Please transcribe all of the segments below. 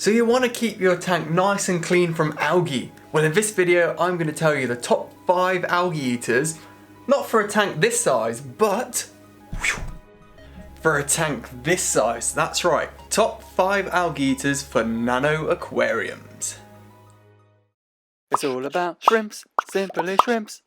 So you want to keep your tank nice and clean from algae. Well, in this video, I'm going to tell you the top 5 algae eaters, not for a tank this size, but for a tank this size. That's right, top 5 algae eaters for nano aquariums. It's all about shrimps, simply shrimps.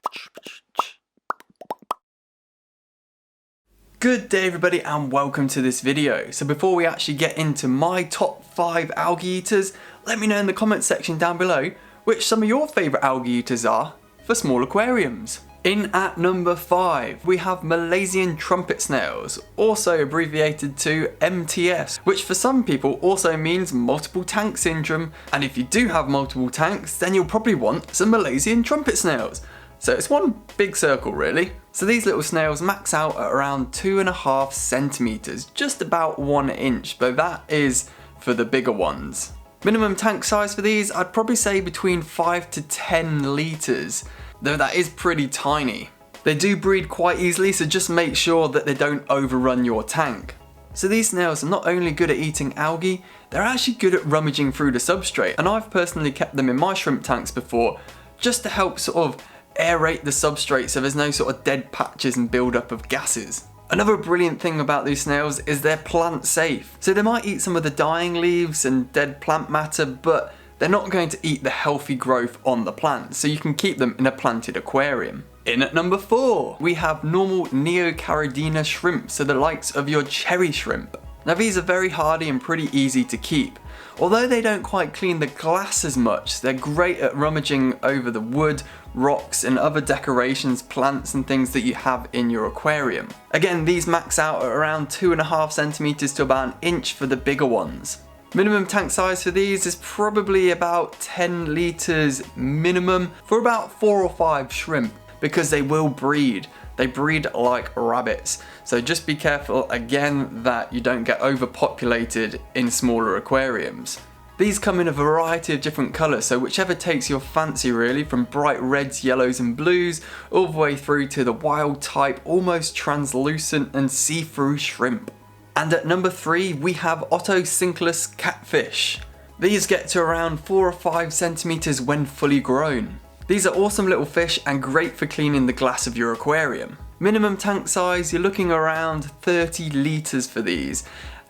Good day everybody and welcome to this video. So before we actually get into my top 5 algae eaters, let me know in the comment section down below which some of your favourite algae eaters are for small aquariums. In at number 5 we have Malaysian trumpet snails, also abbreviated to MTS, which for some people also means multiple tank syndrome, and if you do have multiple tanks then you'll probably want some Malaysian trumpet snails. So it's one big circle really. So these little snails max out at around 2.5 centimeters, just about 1 inch, but that is for the bigger ones. Minimum tank size for these, I'd probably say between 5 to 10 litres, though that is pretty tiny. They do breed quite easily, so just make sure that they don't overrun your tank. So these snails are not only good at eating algae, they're actually good at rummaging through the substrate, and I've personally kept them in my shrimp tanks before, just to help sort of aerate the substrate so there's no sort of dead patches and build up of gases. Another brilliant thing about these snails is they're plant safe. So they might eat some of the dying leaves and dead plant matter, but they're not going to eat the healthy growth on the plant, so you can keep them in a planted aquarium. In at number 4, we have normal Neocaridina shrimp, so the likes of your cherry shrimp. Now these are very hardy and pretty easy to keep. Although they don't quite clean the glass as much, they're great at rummaging over the wood, rocks and other decorations, plants and things that you have in your aquarium. Again, these max out at around 2.5 centimeters to about 1 inch for the bigger ones. Minimum tank size for these is probably about 10 litres minimum for about 4 or 5 shrimp, because they will breed. They breed like rabbits, so just be careful again that you don't get overpopulated in smaller aquariums. These come in a variety of different colours, so whichever takes your fancy really, from bright reds, yellows and blues, all the way through to the wild type, almost translucent and see-through shrimp. And at number 3 we have Autosync catfish. These get to around 4 or 5 centimeters when fully grown. These are awesome little fish and great for cleaning the glass of your aquarium. Minimum tank size, you're looking around 30 litres for these.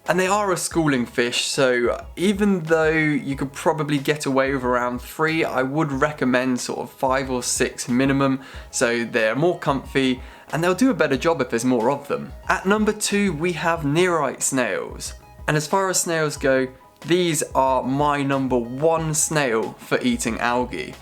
And they are a schooling fish, so even though you could probably get away with around 3, I would recommend sort of 5 or 6 minimum, so they're more comfy and they'll do a better job if there's more of them. At number 2 we have Neocaridina snails. And as far as snails go, these are my number 1 snail for eating algae.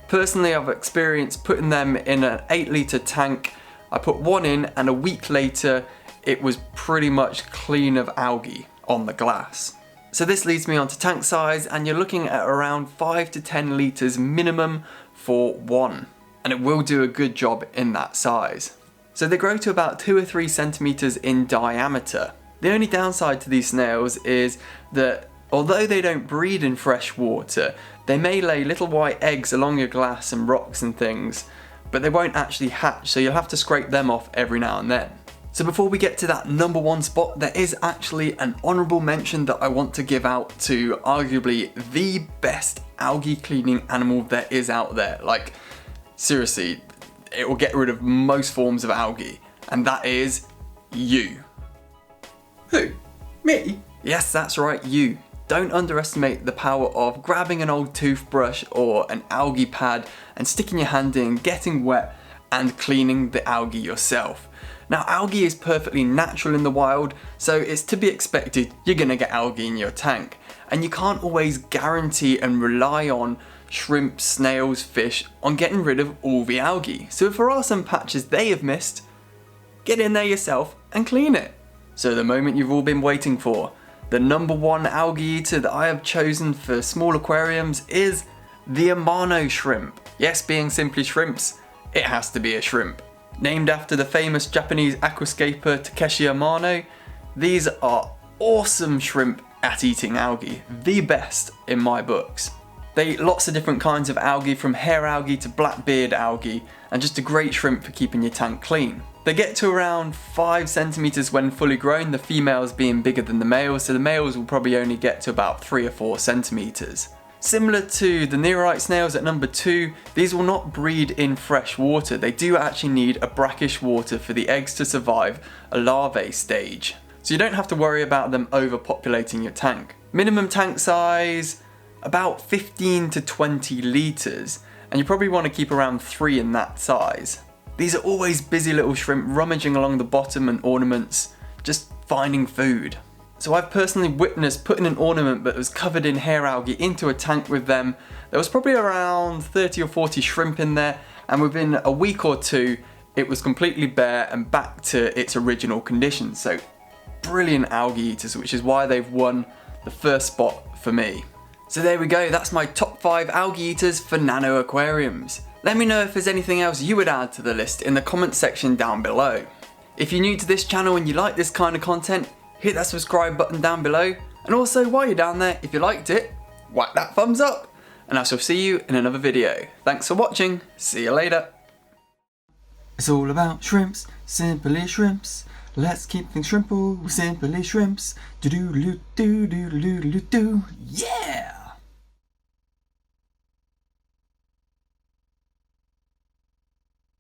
Personally, I've experienced putting them in an 8 litre tank. I put one in and a week later it was pretty much clean of algae on the glass. So this leads me on to tank size, and you're looking at around 5 to 10 litres minimum for one. And it will do a good job in that size. So they grow to about 2 or 3 centimetres in diameter. The only downside to these snails is that although they don't breed in fresh water, they may lay little white eggs along your glass and rocks and things, but they won't actually hatch, so you'll have to scrape them off every now and then. So before we get to that number 1 spot, there is actually an honourable mention that I want to give out to arguably the best algae cleaning animal there is out there. Like, seriously, it will get rid of most forms of algae, and that is you. Who? Me? Yes, that's right, you. Don't underestimate the power of grabbing an old toothbrush or an algae pad and sticking your hand in, getting wet and cleaning the algae yourself. Now algae is perfectly natural in the wild, so it's to be expected you're gonna get algae in your tank. And you can't always guarantee and rely on shrimp, snails, fish on getting rid of all the algae. So if there are some patches they have missed, get in there yourself and clean it. So the moment you've all been waiting for. The number 1 algae eater that I have chosen for small aquariums is the Amano shrimp. Yes, being simply shrimps, it has to be a shrimp. Named after the famous Japanese aquascaper Takeshi Amano, these are awesome shrimp at eating algae, the best in my books. They eat lots of different kinds of algae, from hair algae to blackbeard algae, and just a great shrimp for keeping your tank clean. They get to around 5 centimeters when fully grown, the females being bigger than the males, so the males will probably only get to about 3 or 4 centimeters. Similar to the Neocaridina snails at number 2, these will not breed in fresh water. They do actually need a brackish water for the eggs to survive a larvae stage. So you don't have to worry about them overpopulating your tank. Minimum tank size, about 15 to 20 litres, and you probably want to keep around 3 in that size. These are always busy little shrimp rummaging along the bottom and ornaments, just finding food. So I've personally witnessed putting an ornament that was covered in hair algae into a tank with them. There was probably around 30 or 40 shrimp in there, and within a week or 2 it was completely bare and back to its original condition. So brilliant algae eaters, which is why they've won the first spot for me. So there we go, that's my top 5 algae eaters for nano aquariums. Let me know if there's anything else you would add to the list in the comment section down below. If you're new to this channel and you like this kind of content, hit that subscribe button down below, and also while you're down there, if you liked it, whack that thumbs up, and I shall see you in another video. Thanks for watching, see you later. It's all about shrimps, simply shrimps. Let's keep things shrimple with simply shrimps. Do do do do do do do do. Yeah!